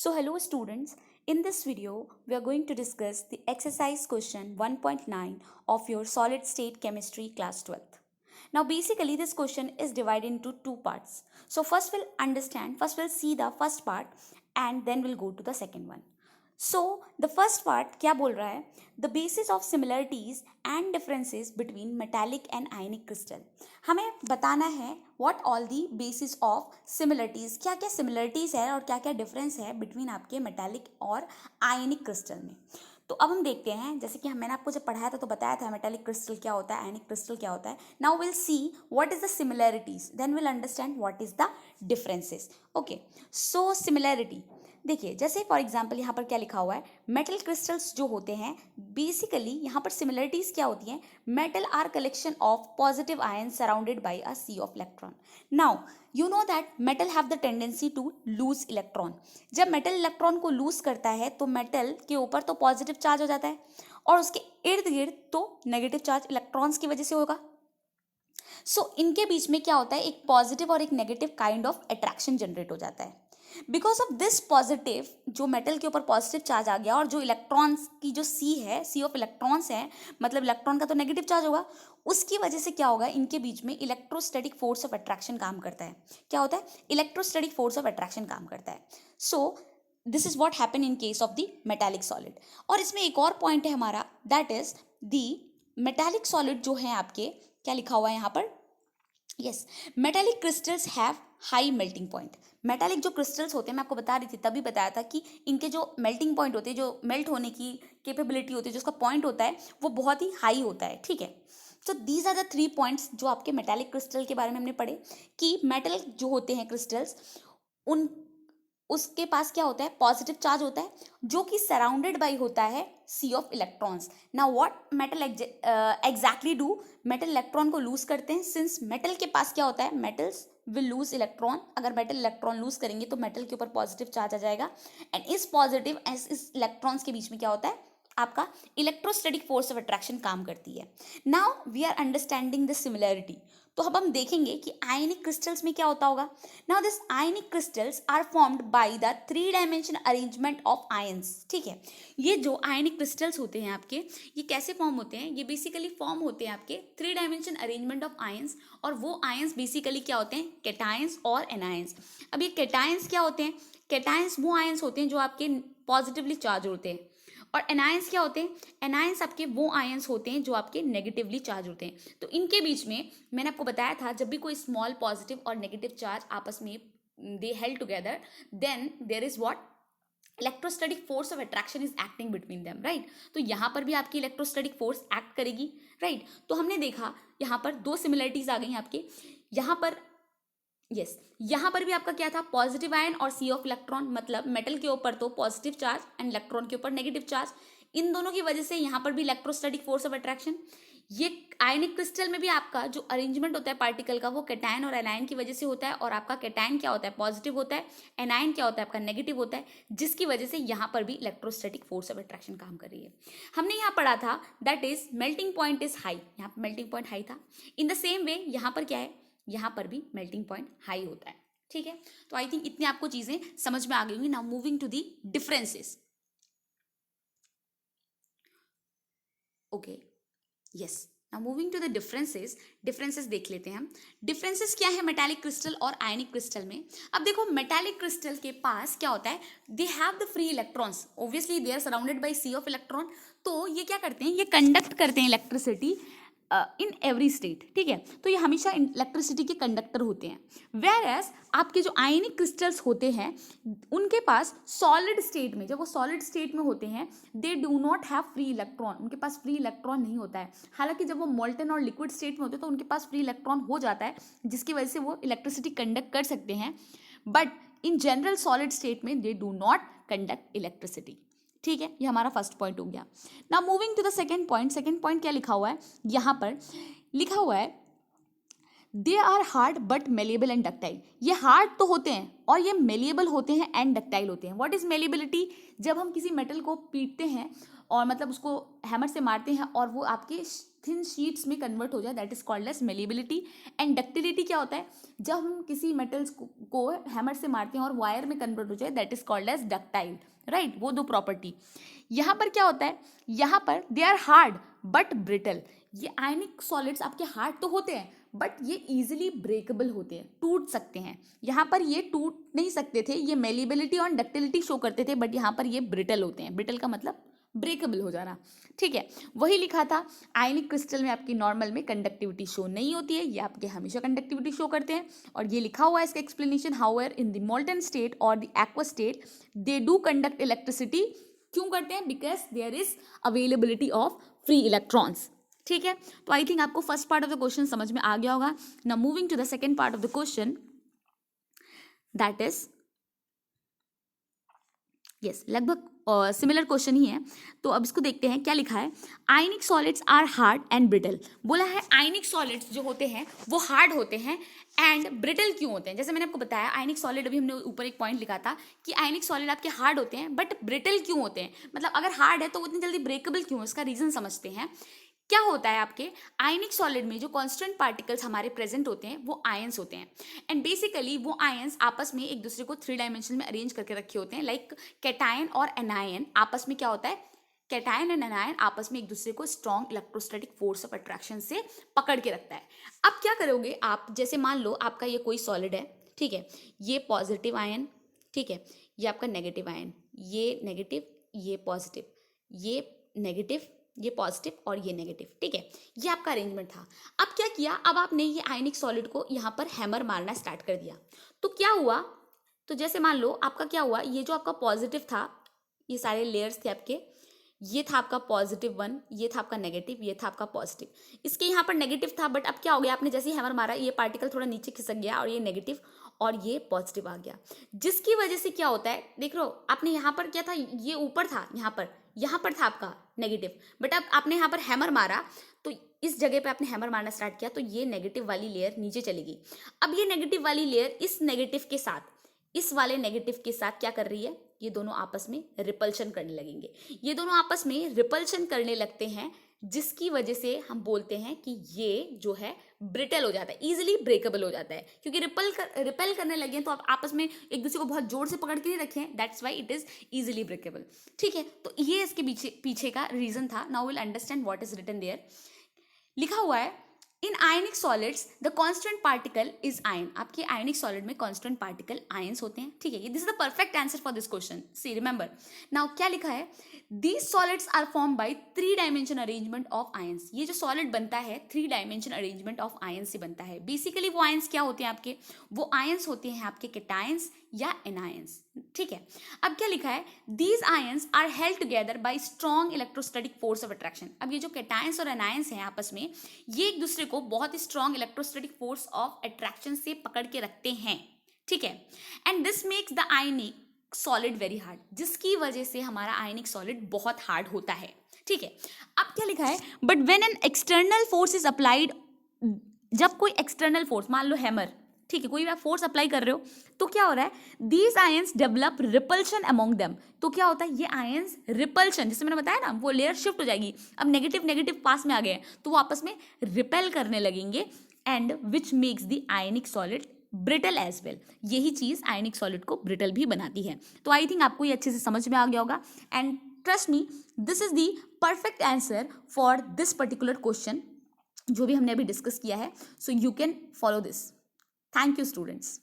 So hello students, in this video we are going to discuss the exercise question 1.9 of your solid state chemistry class 12th. Now basically this question is divided into two parts. So first we'll see the first part and then we'll go to the second one. So the first part क्या बोल रहा है, the basis of similarities and differences between metallic and ionic crystal. हमें बताना है what all the basis of similarities, क्या क्या similarities है और क्या क्या difference है between आपके metallic और ionic crystal में. तो अब हम देखते हैं, जैसे कि मैंने आपको जब पढ़ाया था तो बताया था मेटालिक क्रिस्टल क्या होता है, आयनिक क्रिस्टल क्या होता है. Now will see what is the similarities, then will understand what is the differences. Okay, so similarity देखिए, जैसे फॉर एग्जांपल यहाँ पर क्या लिखा हुआ है, मेटल क्रिस्टल्स जो होते हैं बेसिकली यहाँ पर सिमिलरिटीज क्या होती हैं. Metal are collection of positive ion surrounded by a sea of electron. Now you know that metal have the tendency to lose electron. जब मेटल इलेक्ट्रॉन को लूज करता है तो मेटल के ऊपर तो पॉजिटिव चार्ज हो जाता है और उसके इर्द गिर्द तो नेगेटिव चार्ज इलेक्ट्रॉन्स की वजह से होगा. सो इनके बीच में क्या होता है, एक पॉजिटिव और एक negative kind of attraction generate हो जाता है. बिकॉज ऑफ दिस पॉजिटिव, जो मेटल के ऊपर पॉजिटिव चार्ज आ गया और जो इलेक्ट्रॉन्स की जो सी है, सी ऑफ इलेक्ट्रॉन्स है, मतलब इलेक्ट्रॉन का तो नेगेटिव चार्ज होगा, उसकी वजह से क्या होगा, इनके बीच में इलेक्ट्रोस्टैटिक फोर्स ऑफ अट्रैक्शन काम करता है. क्या होता है, इलेक्ट्रोस्टैटिक फोर्स ऑफ अट्रैक्शन काम करता है. So this is what happen in case of the metallic solid. और इसमें एक और पॉइंट है हमारा, that is the metallic solid जो है आपके, क्या लिखा हुआ है यहाँ पर, yes, metallic crystals have high melting point. Metallic जो क्रिस्टल्स होते हैं, मैं आपको बता रही थी, तभी बताया था कि इनके जो मेल्टिंग पॉइंट होते हैं, जो मेल्ट होने की कैपेबिलिटी होती है, जो उसका पॉइंट होता है, वो बहुत ही हाई होता है. ठीक है, तो दीज आर द 3 पॉइंट्स जो आपके मेटालिक क्रिस्टल के बारे में हमने पढ़े कि मेटल जो होते हैं क्रिस्टल्स, उन उसके पास क्या होता है, पॉजिटिव चार्ज होता है जो कि सराउंडेड बाई होता है sea of electrons. Now what metal exactly do, metal electron को लूज करते हैं. सिंस मेटल के पास क्या होता है, मेटल्स विल लूज इलेक्ट्रॉन. अगर मेटल इलेक्ट्रॉन लूज करेंगे तो मेटल के ऊपर पॉजिटिव चार्ज आ जाएगा एंड इस पॉजिटिव इस इलेक्ट्रॉन्स के बीच में क्या होता है, आपका इलेक्ट्रोस्टैटिक फोर्स ऑफ अट्रैक्शन काम करती है. Now we are understanding the similarity. तो अब हम देखेंगे कि आयनिक क्रिस्टल्स में क्या होता होगा. Now this ionic crystals are formed by the 3 dimension arrangement of ions. ठीक है, ये जो आयनिक क्रिस्टल्स होते हैं आपके, ये कैसे फॉर्म होते हैं, ये बेसिकली फॉर्म होते हैं आपके 3 डायमेंशन अरेंजमेंट ऑफ आयंस. और वो आयंस बेसिकली क्या होते हैं, कैटायंस और एनायंस. अब ये कैटायंस क्या होते हैं, कैटायंस वो आयंस होते हैं जो आपके पॉजिटिवली चार्ज होते हैं. और एनायंस क्या होते हैं, एनायंस आपके वो आयंस होते हैं जो आपके नेगेटिवली चार्ज होते हैं. तो इनके बीच में मैंने आपको बताया था, जब भी कोई स्मॉल पॉजिटिव और नेगेटिव चार्ज आपस में they held together, then there is what, electrostatic force of attraction is acting between them, right. तो यहाँ पर भी आपकी इलेक्ट्रोस्टैटिक फोर्स एक्ट करेगी, राइट. तो हमने देखा यहाँ पर 2 सिमिलरिटीज आ गई आपके. यहाँ पर यस, यहाँ पर भी आपका क्या था, पॉजिटिव आयन और सी ऑफ इलेक्ट्रॉन, मतलब मेटल के ऊपर तो पॉजिटिव चार्ज एंड इलेक्ट्रॉन के ऊपर नेगेटिव चार्ज. इन दोनों की वजह से यहाँ पर भी इलेक्ट्रोस्टैटिक फोर्स ऑफ अट्रैक्शन. ये आयनिक क्रिस्टल में भी आपका जो अरेंजमेंट होता है पार्टिकल का, वो कैटायन और एनायन की वजह से होता है. और आपका कैटायन क्या होता है, पॉजिटिव होता है, एनायन क्या होता है, आपका नेगेटिव होता है, जिसकी वजह से यहाँ पर भी इलेक्ट्रोस्टैटिक फोर्स ऑफ अट्रैक्शन काम कर रही है. हमने यहाँ पढ़ा था that is melting point is high, यहाँ पर मेल्टिंग पॉइंट हाई था. इन द सेम वे यहाँ पर क्या है, यहाँ पर भी मेल्टिंग पॉइंट हाई होता है. ठीक है, तो आई थिंक इतनी आपको चीजें समझ में आ गई होंगी. Now moving to the differences. Okay, yes, now moving to the differences. Differences देख लेते हैं हम. डिफरेंसेस क्या है मेटालिक क्रिस्टल और आयनिक क्रिस्टल में. अब देखो, मेटालिक क्रिस्टल के पास क्या होता है, they have the free electrons, obviously they are surrounded by sea of electron. तो ये क्या करते हैं, ये कंडक्ट करते हैं इलेक्ट्रिसिटी इन एवरी स्टेट. ठीक है, तो ये हमेशा इलेक्ट्रिसिटी के कंडक्टर होते हैं. वेयर एज आपके जो आयनिक क्रिस्टल्स होते हैं, उनके पास सॉलिड स्टेट में, जब वो सॉलिड स्टेट में होते हैं, दे do not have free electron, उनके पास फ्री इलेक्ट्रॉन नहीं होता है. हालांकि जब वो मोल्टन और लिक्विड स्टेट में होते हैं तो उनके पास फ्री इलेक्ट्रॉन हो जाता है, जिसकी वजह से वो इलेक्ट्रिसिटी कंडक्ट कर सकते हैं. But in general solid state में they do not conduct electricity. ठीक है, ये हमारा फर्स्ट पॉइंट हो गया. Now moving to the second point. Second point क्या लिखा हुआ है, यहाँ पर लिखा हुआ है they are hard but malleable and ductile. ये हार्ड तो होते हैं और ये मेलेबल होते हैं एंड डक्टाइल होते हैं. व्हाट इज मेलेबिलिटी, जब हम किसी मेटल को पीटते हैं और मतलब उसको हैमर से मारते हैं और वो आपके थिन शीट्स में कन्वर्ट हो जाए, that is called as malleability. And ductility क्या होता है, जब हम किसी मेटल्स को हैमर से मारते हैं और वायर में कन्वर्ट हो जाए, that is called as ductile, right. वो दो प्रॉपर्टी। यहाँ पर क्या होता है, यहाँ पर they are hard but brittle. ये आयनिक सॉलिड्स आपके हार्ड तो होते हैं बट ये इजीली ब्रेकेबल होते हैं, टूट सकते हैं। यहाँ पर ये टूट नहीं सकते थे, ये मेलिबिलिटी और डक्टिलिटी शो करते थे, बट यहाँ पर ये ब्रिटल होते हैं। ब्रिटल का मतलब ब्रेकेबल हो जाना, ठीक है। वही लिखा था, आयनिक क्रिस्टल में आपकी नॉर्मल में कंडक्टिविटी शो नहीं होती है, ये आपके हमेशा कंडक्टिविटी शो करते हैं। और ये लिखा हुआ है इसका explanation, however in the molten state और the aqua state they do conduct electricity. क्यों करते हैं, because there is availability of free electrons, ठीक है। तो आई थिंक आपको first part of the question समझ में आ गया होगा। Now moving to the second part of the question, that is yes लगभग सिमिलर क्वेश्चन ही है। तो अब इसको देखते हैं क्या लिखा है। आयनिक solids are hard and brittle. बोला है आयनिक सॉलिड्स जो होते हैं वो हार्ड होते हैं एंड ब्रिटल क्यों होते हैं। जैसे मैंने आपको बताया आयनिक सॉलिड, अभी हमने ऊपर एक पॉइंट लिखा था कि आयनिक सॉलिड आपके हार्ड होते हैं बट ब्रिटल क्यों होते हैं, मतलब अगर हार्ड है तो वो इतनी जल्दी ब्रेकेबल क्यों है, इसका रीजन समझते हैं। क्या होता है आपके आयनिक सॉलिड में जो कांस्टेंट पार्टिकल्स हमारे प्रेजेंट होते हैं वो आयंस होते हैं। एंड बेसिकली वो आयंस आपस में एक दूसरे को 3 डायमेंशन में अरेंज करके रखे होते हैं। लाइक कैटायन और एनायन आपस में क्या होता है, कैटायन एंड एनायन आपस में एक दूसरे को strong electrostatic force of attraction से पकड़ के रखता है। अब क्या करोगे आप, जैसे मान लो आपका ये कोई सॉलिड है, ठीक है, ये पॉजिटिव आयन, ठीक है, ये आपका नेगेटिव आयन, ये नेगेटिव, ये पॉजिटिव, ये नेगेटिव, ये पॉजिटिव और ये नेगेटिव, ठीक है। ये आपका अरेंजमेंट था। अब क्या किया, अब आपने ये आयनिक सॉलिड को यहाँ पर हैमर मारना स्टार्ट कर दिया। तो क्या हुआ, तो जैसे मान लो आपका क्या हुआ, ये जो आपका पॉजिटिव था, ये सारे लेयर्स थे आपके, ये था आपका +1, ये था आपका नेगेटिव, ये था आपका पॉजिटिव। इसके यहाँ पर नेगेटिव था बट अब क्या हो गया, आपने जैसे ही हैमर मारा ये पार्टिकल थोड़ा नीचे खिसक गया और ये नेगेटिव और ये पॉजिटिव आ गया, जिसकी वजह से क्या होता है, देख लो आपने यहाँ पर क्या था, ये ऊपर था, यहाँ पर था आपका नेगेटिव, बट अब आपने यहाँ पर हैमर मारा तो इस जगह पे आपने हैमर मारना स्टार्ट किया तो ये नेगेटिव वाली लेयर नीचे चलेगी। अब ये नेगेटिव वाली लेयर इस नेगेटिव के साथ, इस वाले नेगेटिव के साथ क्या कर रही है, ये दोनों आपस में रिपल्शन करने लगेंगे। ये दोनों आपस में रिपल्शन करने लगते हैं, जिसकी वजह से हम बोलते हैं कि ये जो है ब्रिटल हो जाता है, इजीली ब्रेकेबल हो जाता है, क्योंकि रिपेल करने लगे हैं तो आप आपस में एक दूसरे को बहुत जोर से पकड़ के नहीं रखे हैं, that's why it is easily breakable, ठीक है। तो ये इसके पीछे का रीजन था। Now will understand what is written there. लिखा हुआ है in ionic solids the constant particle is ion. आपके आयनिक सॉलिड में कांस्टेंट पार्टिकल आयंस होते हैं, ठीक है। This is the perfect answer for this question, see remember. Now क्या लिखा है, these solids are form by 3 dimension arrangement of ions. ये जो सॉलिड बनता है 3 डायमेंशन अरेंजमेंट ऑफ आयंस से बनता है। बेसिकली वो आयंस क्या होते हैं आपके, वो आयंस होते हैं आपके कैटायंस या एनायंस, ठीक है। अब क्या लिखा है, these ions are held together by strong electrostatic force of attraction. अब ये जो कैटायंस और एनायंस हैं आपस में, ये एक दूसरे को बहुत ही strong electrostatic force of attraction से पकड़ के रखते हैं, ठीक है। And this makes the ionic solid very hard, जिसकी वजह से हमारा आयनिक सॉलिड बहुत हार्ड होता है, ठीक है। अब क्या लिखा है, but when an external force is applied, जब कोई एक्सटर्नल फोर्स, मान लो हैमर, ठीक है, कोई भी आप फोर्स अप्लाई कर रहे हो तो क्या हो रहा है, these ions develop repulsion among them. तो क्या होता है, ये आयंस रिपल्शन, जैसे मैंने बताया ना, वो लेयर शिफ्ट हो जाएगी, अब नेगेटिव नेगेटिव पास में आ गए तो वो आपस में रिपेल करने लगेंगे, and which makes the ionic solid brittle as well. यही चीज आयनिक सॉलिड को ब्रिटल भी बनाती है। तो आई थिंक आपको ये अच्छे से समझ में आ गया होगा, and trust me this is the perfect answer for this particular question जो भी हमने अभी डिस्कस किया है। So you can follow this. Thank you students.